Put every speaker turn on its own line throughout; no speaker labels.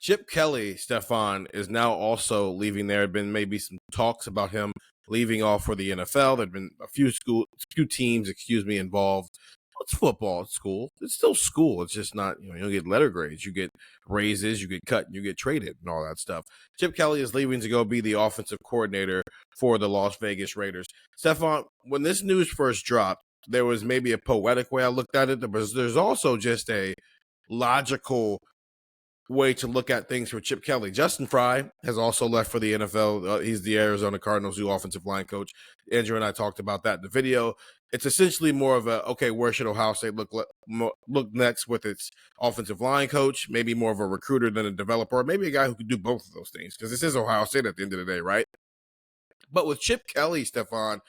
Chip Kelly, Stefan, is now also leaving. There had been maybe some talks about him leaving off for the NFL. There'd been a few teams, involved. It's football. It's school. It's still school. It's just not, you don't get letter grades. You get raises, you get cut, you get traded and all that stuff. Chip Kelly is leaving to go be the offensive coordinator for the Las Vegas Raiders. Stefan, when this news first dropped, there was maybe a poetic way I looked at it, but there's also just a logical way to look at things for Chip Kelly. Justin Fry has also left for the NFL. He's the Arizona Cardinals' new offensive line coach. Andrew and I talked about that in the video. It's essentially more of a, okay, where should Ohio State look next with its offensive line coach? Maybe more of a recruiter than a developer, or maybe a guy who could do both of those things, because this is Ohio State at the end of the day, right? But with Chip Kelly, Stefan,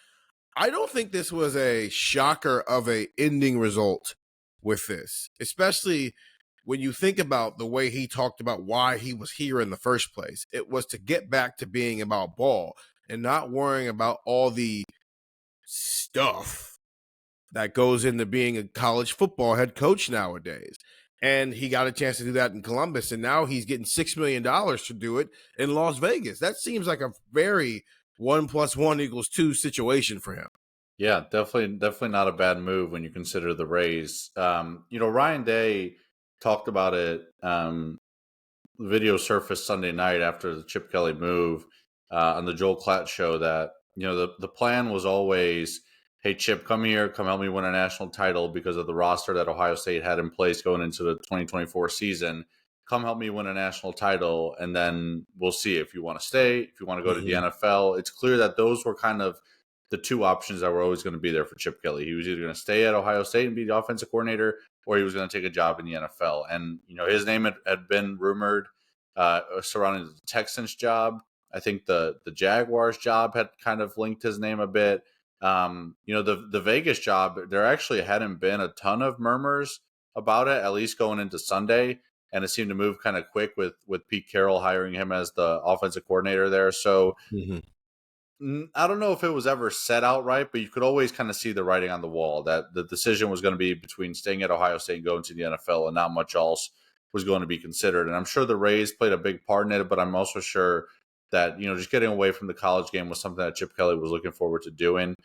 I don't think this was a shocker of a ending result with this, especially when you think about the way he talked about why he was here in the first place. It was to get back to being about ball and not worrying about all the stuff that goes into being a college football head coach nowadays. And he got a chance to do that in Columbus, and now he's getting $6 million to do it in Las Vegas. That seems like a very 1 + 1 = 2 situation for him.
Yeah, definitely not a bad move when you consider the raise. Ryan Day talked about it. The video surfaced Sunday night after the Chip Kelly move on the Joel Klatt show that, the plan was always, hey, Chip, come here, come help me win a national title because of the roster that Ohio State had in place going into the 2024 season. Come help me win a national title, and then we'll see if you want to stay, if you want to go to the NFL. It's clear that those were kind of the two options that were always going to be there for Chip Kelly. He was either going to stay at Ohio State and be the offensive coordinator, or he was going to take a job in the NFL. And, his name had been rumored surrounding the Texans job. I think the Jaguars job had kind of linked his name a bit. The Vegas job, there actually hadn't been a ton of murmurs about it, at least going into Sunday. And it seemed to move kind of quick with Pete Carroll hiring him as the offensive coordinator there. So I don't know if it was ever set out right, but you could always kind of see the writing on the wall that the decision was going to be between staying at Ohio State and going to the NFL, and not much else was going to be considered. And I'm sure the Rays played a big part in it, but I'm also sure that, just getting away from the college game was something that Chip Kelly was looking forward to doing.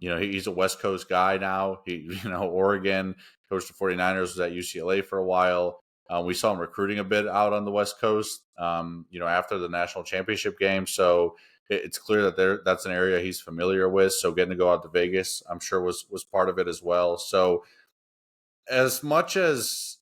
He's a West Coast guy now. Oregon, coached the 49ers, was at UCLA for a while. We saw him recruiting a bit out on the West Coast, after the national championship game. So it's clear that that's an area he's familiar with. So getting to go out to Vegas, I'm sure was part of it as well. So as much as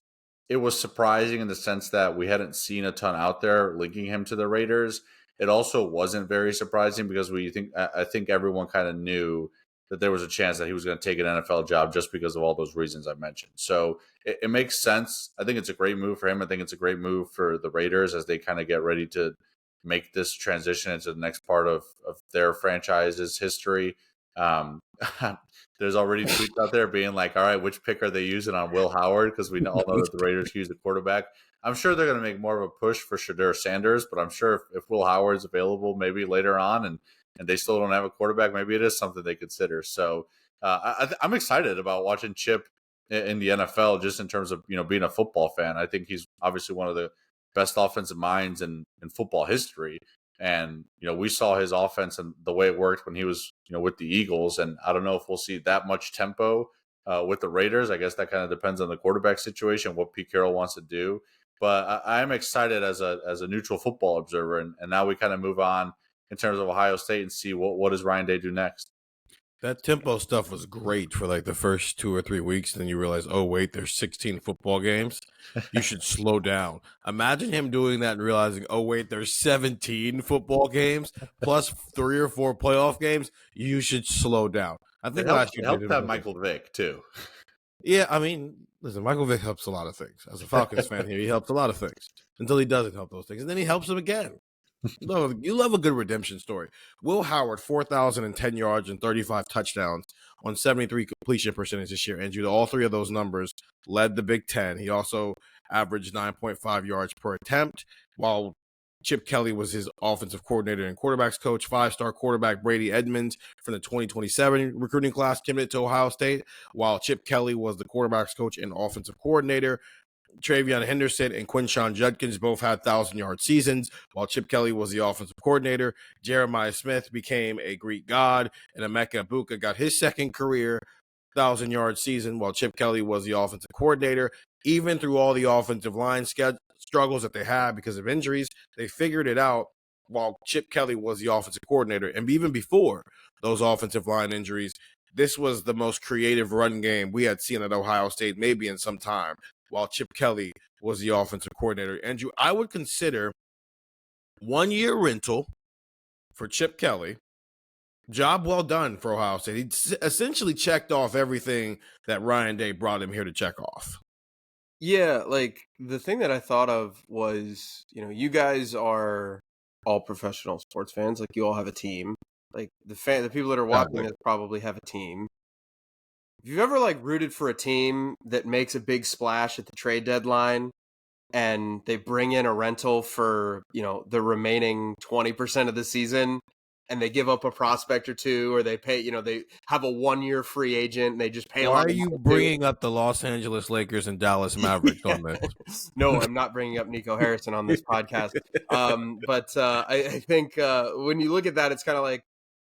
it was surprising in the sense that we hadn't seen a ton out there linking him to the Raiders, it also wasn't very surprising because I think everyone kind of knew that there was a chance that he was going to take an NFL job just because of all those reasons I mentioned. So it makes sense. I think it's a great move for him. I think it's a great move for the Raiders as they kind of get ready to make this transition into the next part of their franchise's history. There's already tweets out there being like, all right, which pick are they using on Will Howard? Because we all know that the Raiders use the quarterback. I'm sure they're going to make more of a push for Shadur Sanders, but I'm sure if Will Howard's available maybe later on and they still don't have a quarterback, maybe it is something they consider. So I'm excited about watching Chip in the NFL just in terms of, being a football fan. I think he's obviously one of the best offensive minds in football history. And, we saw his offense and the way it worked when he was, with the Eagles. And I don't know if we'll see that much tempo with the Raiders. I guess that kind of depends on the quarterback situation, what Pete Carroll wants to do. But I'm excited as a neutral football observer. And now we kind of move on in terms of Ohio State and see what does Ryan Day do next.
That tempo stuff was great for like the first 2 or 3 weeks. Then you realize, oh, wait, there's 16 football games. You should slow down. Imagine him doing that and realizing, oh, wait, there's 17 football games plus 3 or 4 playoff games. You should slow down. I think last year
helped that Michael Vick too.
Yeah, I mean, listen, Michael Vick helps a lot of things. As a Falcons fan here, he helps a lot of things until he doesn't help those things. And then he helps them again. You love a good redemption story. Will Howard, 4,010 yards and 35 touchdowns on 73 completion percentage this year. And due to all 3 of those numbers, led the Big Ten. He also averaged 9.5 yards per attempt, while Chip Kelly was his offensive coordinator and quarterbacks coach. 5-star quarterback Brady Edmonds from the 2027 recruiting class committed to Ohio State, while Chip Kelly was the quarterbacks coach and offensive coordinator. Travion Henderson and Quinshawn Judkins both had 1,000-yard seasons, while Chip Kelly was the offensive coordinator. Jeremiah Smith became a Greek god, and Emeka Egbuka got his second career 1,000-yard season, while Chip Kelly was the offensive coordinator. Even through all the offensive line struggles that they had because of injuries, they figured it out while Chip Kelly was the offensive coordinator. And even before those offensive line injuries, this was the most creative run game we had seen at Ohio State maybe in some time, while Chip Kelly was the offensive coordinator. Andrew, I would consider 1 year rental for Chip Kelly. Job well done for Ohio State. He essentially checked off everything that Ryan Day brought him here to check off.
Yeah, like the thing that I thought of was, you guys are all professional sports fans. Like you all have a team. Like the people that are watching this probably have a team. If you've ever like rooted for a team that makes a big splash at the trade deadline and they bring in a rental for, the remaining 20% of the season and they give up a prospect or two, or they pay, they have a 1 year free agent and they just pay.
Why are you bringing up the Los Angeles Lakers and Dallas Mavericks on this?
No, I'm not bringing up Nico Harrison on this podcast. But I think when you look at that, it's kind of like,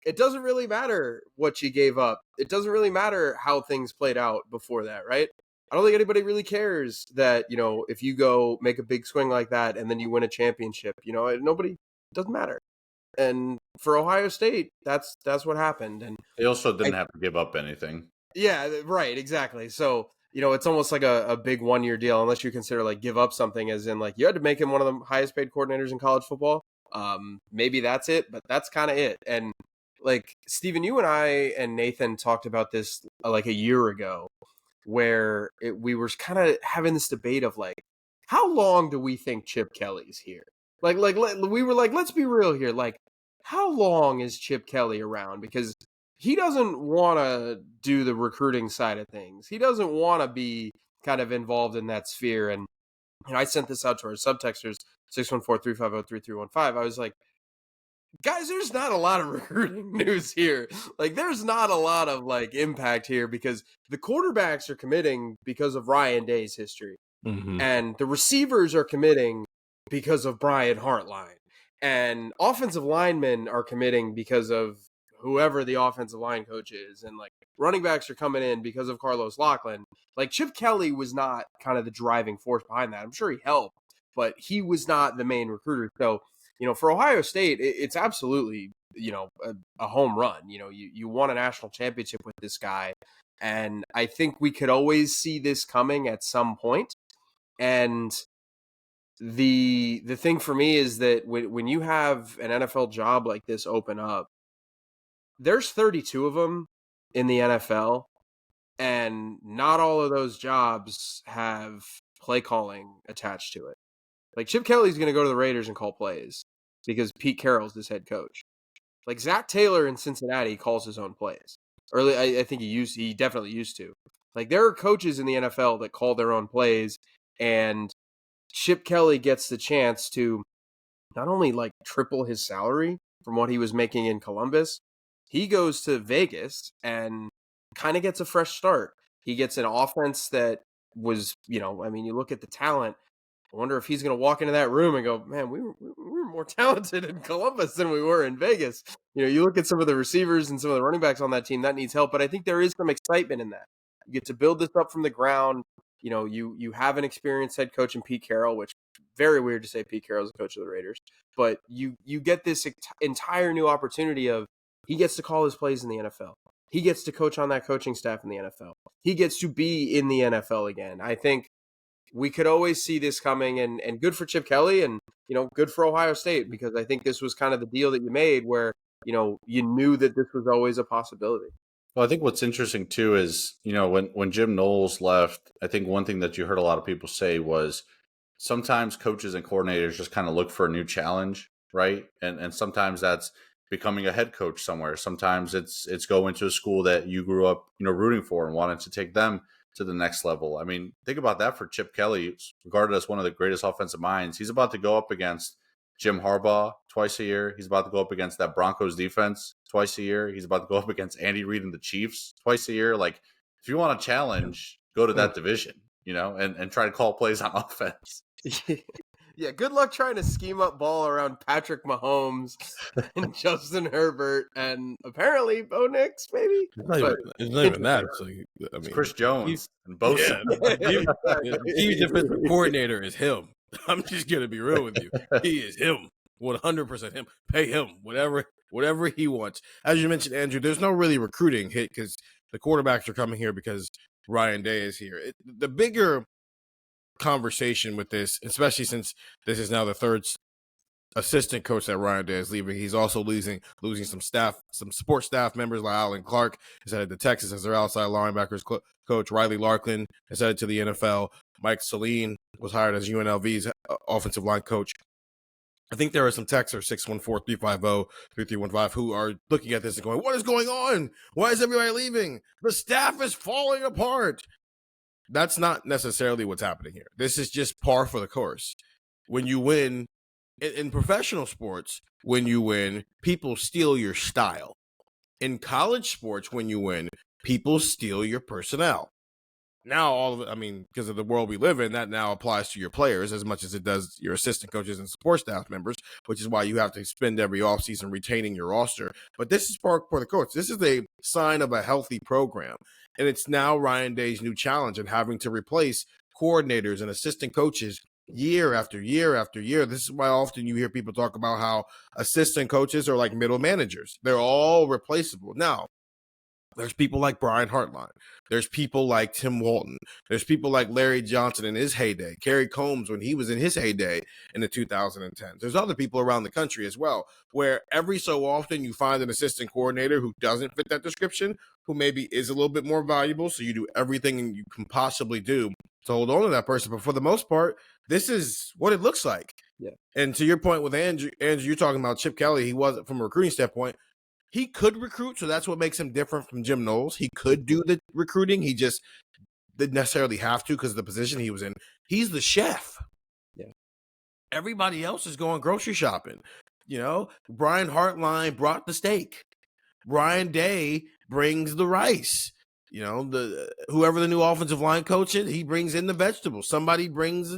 it doesn't really matter what you gave up. It doesn't really matter how things played out before that, right? I don't think anybody really cares that, if you go make a big swing like that and then you win a championship, it doesn't matter. And for Ohio State, that's what happened. And
they also didn't have to give up anything.
Yeah, right, exactly. So, it's almost like a big 1 year deal, unless you consider like give up something, as in like you had to make him one of the highest paid coordinators in college football. Maybe that's it, but that's kind of it. And like Steven, you and I and Nathan talked about this like a year ago, where we were kind of having this debate of like, how long do we think Chip Kelly's here? Like we were like, let's be real here. Like, how long is Chip Kelly around? Because he doesn't want to do the recruiting side of things. He doesn't want to be kind of involved in that sphere. And I sent this out to our subtexters, 614-350-3315. I was like, guys, there's not a lot of recruiting news here. Like, there's not a lot of like impact here, because the quarterbacks are committing because of Ryan Day's history.
Mm-hmm.
And the receivers are committing because of Brian Hartline. And offensive linemen are committing because of whoever the offensive line coach is. And like running backs are coming in because of Carlos Loughlin. Like Chip Kelly was not kind of the driving force behind that. I'm sure he helped, but he was not the main recruiter. So, for Ohio State, it's absolutely, a home run. You won a national championship with this guy. And I think we could always see this coming at some point. And the thing for me is that when you have an NFL job like this open up, there's 32 of them in the NFL, and not all of those jobs have play calling attached to it. Like Chip Kelly's going to go to the Raiders and call plays because Pete Carroll's his head coach. Like Zach Taylor in Cincinnati calls his own plays. I think he definitely used to. Like there are coaches in the NFL that call their own plays, and Chip Kelly gets the chance to not only like triple his salary from what he was making in Columbus, he goes to Vegas and kind of gets a fresh start. He gets an offense that was, you look at the talent. I wonder if he's going to walk into that room and go, man, we were more talented in Columbus than we were in Vegas. You look at some of the receivers and some of the running backs on that team, that needs help. But I think there is some excitement in that. You get to build this up from the ground. You have an experienced head coach in Pete Carroll, which very weird to say Pete Carroll's the coach of the Raiders. But you get this entire new opportunity of he gets to call his plays in the NFL. He gets to coach on that coaching staff in the NFL. He gets to be in the NFL again. I think we could always see this coming, and good for Chip Kelly and, good for Ohio State, because I think this was kind of the deal that you made where, you knew that this was always a possibility.
Well, I think what's interesting too is, when Jim Knowles left, I think one thing that you heard a lot of people say was sometimes coaches and coordinators just kind of look for a new challenge, right? And sometimes that's becoming a head coach somewhere. Sometimes it's going to a school that you grew up, rooting for and wanted to take them to the next level. I mean, think about that for Chip Kelly, regarded as one of the greatest offensive minds. He's about to go up against Jim Harbaugh twice a year. He's about to go up against that Broncos defense twice a year. He's about to go up against Andy Reid and the Chiefs twice a year. Like, if you want a challenge, go to that division. and try to call plays on offense.
Yeah, good luck trying to scheme up ball around Patrick Mahomes and Justin Herbert and apparently Bo Nix, maybe.
It's not even that. It's like, I mean,
Chris Jones and Bosa.
Chiefs defensive coordinator is him. I'm just gonna be real with you. He is him, 100% him. Pay him whatever he wants. As you mentioned, Andrew, there's no really recruiting hit because the quarterbacks are coming here because Ryan Day is here. The bigger conversation with this, especially since this is now the third assistant coach that Ryan Day is leaving, he's also losing some support staff members. Like Alan Clark is headed to Texas as their outside linebackers coach. Riley Larkin is headed to the NFL. Mike Saline was hired as UNLV's offensive line coach. I think there are some texters, 614-350-3315, who are looking at this and going, what is going on? Why is everybody leaving? The staff is falling apart. That's not necessarily what's happening here. This is just par for the course. When you win, in professional sports, when you win, people steal your style. In college sports, when you win, people steal your personnel. Now, because of the world we live in, that now applies to your players as much as it does your assistant coaches and support staff members, which is why you have to spend every offseason retaining your roster. But this is par for the course. This is a sign of a healthy program. And it's now Ryan Day's new challenge in having to replace coordinators and assistant coaches year after year after year. This is why often you hear people talk about how assistant coaches are like middle managers. They're all replaceable. Now, there's people like Brian Hartline. There's people like Tim Walton. There's people like Larry Johnson in his heyday. Kerry Combs when he was in his heyday in the 2010s. There's other people around the country as well, where every so often you find an assistant coordinator who doesn't fit that description, who maybe is a little bit more valuable. So you do everything you can possibly do to hold on to that person. But for the most part, this is what it looks like.
Yeah. And
to your point with Andrew, you're talking about Chip Kelly. He wasn't, from a recruiting standpoint, he could recruit, so that's what makes him different from Jim Knowles. He could do the recruiting. He just didn't necessarily have to because of the position he was in. He's the chef.
Yeah.
Everybody else is going grocery shopping. Brian Hartline brought the steak. Ryan Day brings the rice. Whoever the new offensive line coach is, he brings in the vegetables. Somebody brings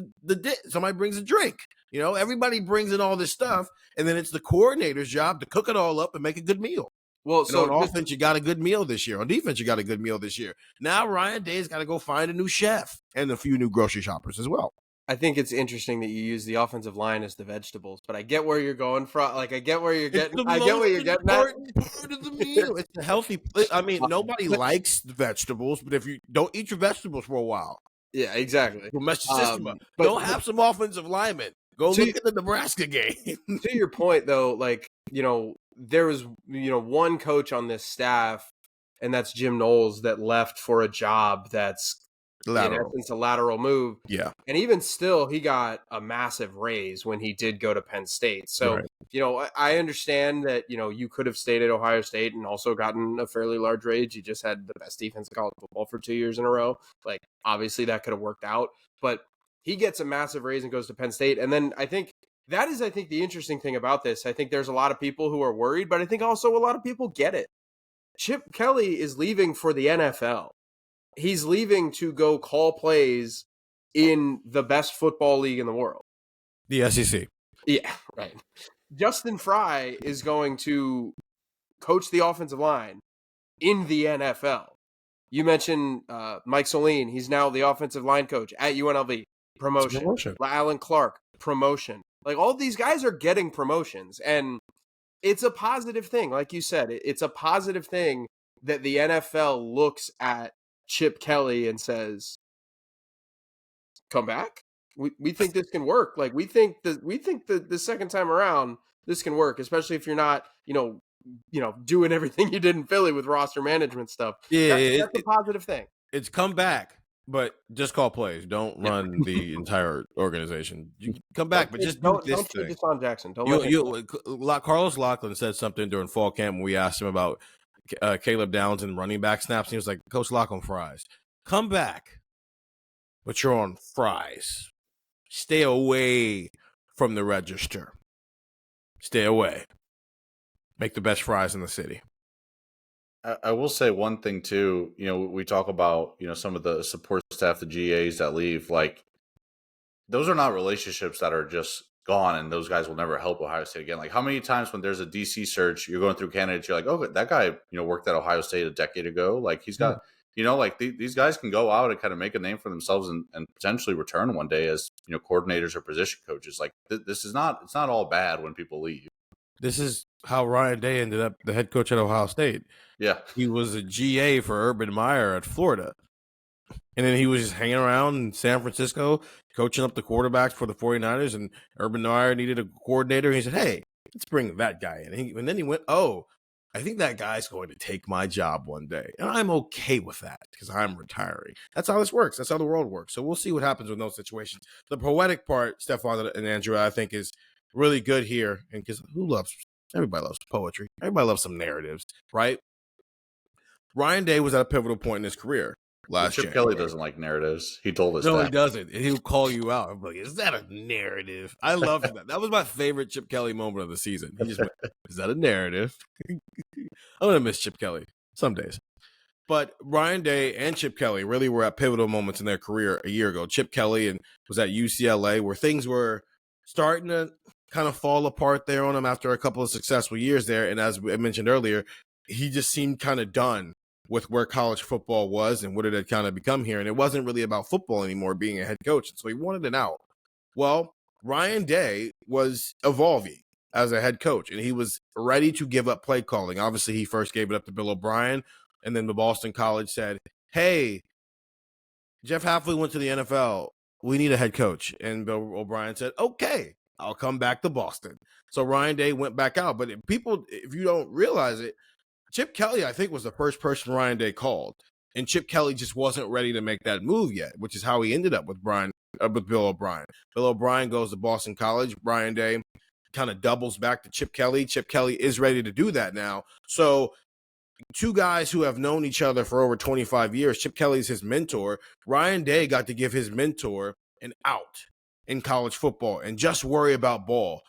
somebody brings a drink. Everybody brings in all this stuff, and then it's the coordinator's job to cook it all up and make a good meal. Well, so on offense, you got a good meal this year. On defense, you got a good meal this year. Now Ryan Day's got to go find a new chef and a few new grocery shoppers as well.
I think it's interesting that you use the offensive line as the vegetables, but I get where you're going from. Like, I get where you're getting. I get where you're getting at.
Part of the meal. It's a healthy. Nobody likes the vegetables, but if you don't eat your vegetables for a while,
yeah, exactly.
You'll mess your system up. Go have some offensive linemen. Go look at the Nebraska game.
To your point, though, there was one coach on this staff, and that's Jim Knowles, that left for a job that's in essence a lateral move.
Yeah.
And even still, he got a massive raise when he did go to Penn State. So, right. I understand that, you could have stayed at Ohio State and also gotten a fairly large raise. You just had the best defense in college football for 2 years in a row. Like, obviously that could have worked out, but he gets a massive raise and goes to Penn State. And then I think the interesting thing about this. I think there's a lot of people who are worried, but I think also a lot of people get it. Chip Kelly is leaving for the NFL. He's leaving to go call plays in the best football league in the world.
The SEC.
Yeah, right. Justin Fry is going to coach the offensive line in the NFL. You mentioned Mike Saline. He's now the offensive line coach at UNLV. Promotion. Alan Clark. Promotion. Like, all these guys are getting promotions, and it's a positive thing. Like you said, it's a positive thing that the NFL looks at Chip Kelly and says, come back. We think this can work. Like, we think that the second time around this can work, especially if you're not, doing everything you did in Philly with roster management stuff.
Yeah,
that's a positive thing.
It's come back, but just call plays. Don't run the entire organization. You can come back, but just do this thing.
Don't Deshaun Jackson.
Carlos Loughlin said something during fall camp when we asked him about Caleb Downs and running back snaps. And he was like, Coach Lock on fries. Come back, but you're on fries. Stay away from the register. Stay away. Make the best fries in the city.
I will say one thing too. We talk about some of the support staff, the GAs that leave. Like, those are not relationships that are just gone, and those guys will never help Ohio State again. Like, how many times when there's a DC search, you're going through candidates, you're like, oh, that guy, worked at Ohio State a decade ago. Like, he's got, like these guys can go out and kind of make a name for themselves and potentially return one day as coordinators or position coaches. Like, this is not, it's not all bad when people leave.
This is how Ryan Day ended up the head coach at Ohio State.
Yeah,
he was a GA for Urban Meyer at Florida. And then he was just hanging around in San Francisco, coaching up the quarterbacks for the 49ers, and Urban Meyer needed a coordinator. And he said, hey, let's bring that guy in. And then he went, oh, I think that guy's going to take my job one day. And I'm okay with that because I'm retiring. That's how this works. That's how the world works. So we'll see what happens in those situations. The poetic part, Stefan and Andrew, I think is really good here. And because everybody loves poetry. Everybody loves some narratives, right? Ryan Day was at a pivotal point in his career.
Chip Kelly doesn't like narratives. He told us
no,
that.
he doesn't. And he'll call you out. I'm like, is that a narrative? I loved that. That was my favorite Chip Kelly moment of the season. He just went, is that a narrative? I'm going to miss Chip Kelly some days. But Ryan Day and Chip Kelly really were at pivotal moments in their career a year ago. Chip Kelly was at UCLA where things were starting to kind of fall apart there on him after a couple of successful years there. And as I mentioned earlier, he just seemed kind of done with where college football was and what it had kind of become here. And it wasn't really about football anymore, being a head coach. And so he wanted an out. Well, Ryan Day was evolving as a head coach, and he was ready to give up play calling. Obviously, he first gave it up to Bill O'Brien, and then the Boston College said, hey, Jeff Hafley went to the NFL. We need a head coach. And Bill O'Brien said, okay, I'll come back to Boston. So Ryan Day went back out. But if you don't realize it, Chip Kelly, I think, was the first person Ryan Day called. And Chip Kelly just wasn't ready to make that move yet, which is how he ended up with Bill O'Brien. Bill O'Brien goes to Boston College. Ryan Day kind of doubles back to Chip Kelly. Chip Kelly is ready to do that now. So two guys who have known each other for over 25 years, Chip Kelly's his mentor. Ryan Day got to give his mentor an out in college football and just worry about ball.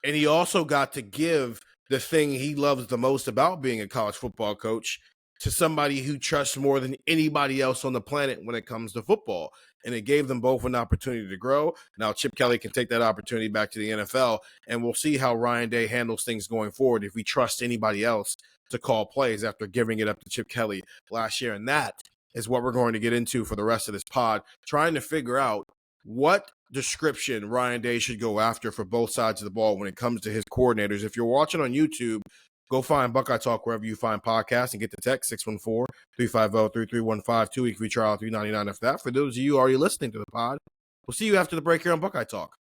And he also got to give the thing he loves the most about being a college football coach to somebody who trusts more than anybody else on the planet when it comes to football. And it gave them both an opportunity to grow. Now Chip Kelly can take that opportunity back to the NFL, and we'll see how Ryan Day handles things going forward if we trust anybody else to call plays after giving it up to Chip Kelly last year. And that is what we're going to get into for the rest of this pod, trying to figure out what description Ryan Day should go after for both sides of the ball when it comes to his coordinators. If you're watching on YouTube, go find Buckeye Talk wherever you find podcasts and get the text 614-350-3315. 2-week free trial, $3.99 after that. For those of you already listening to the pod, we'll see you after the break here on Buckeye Talk.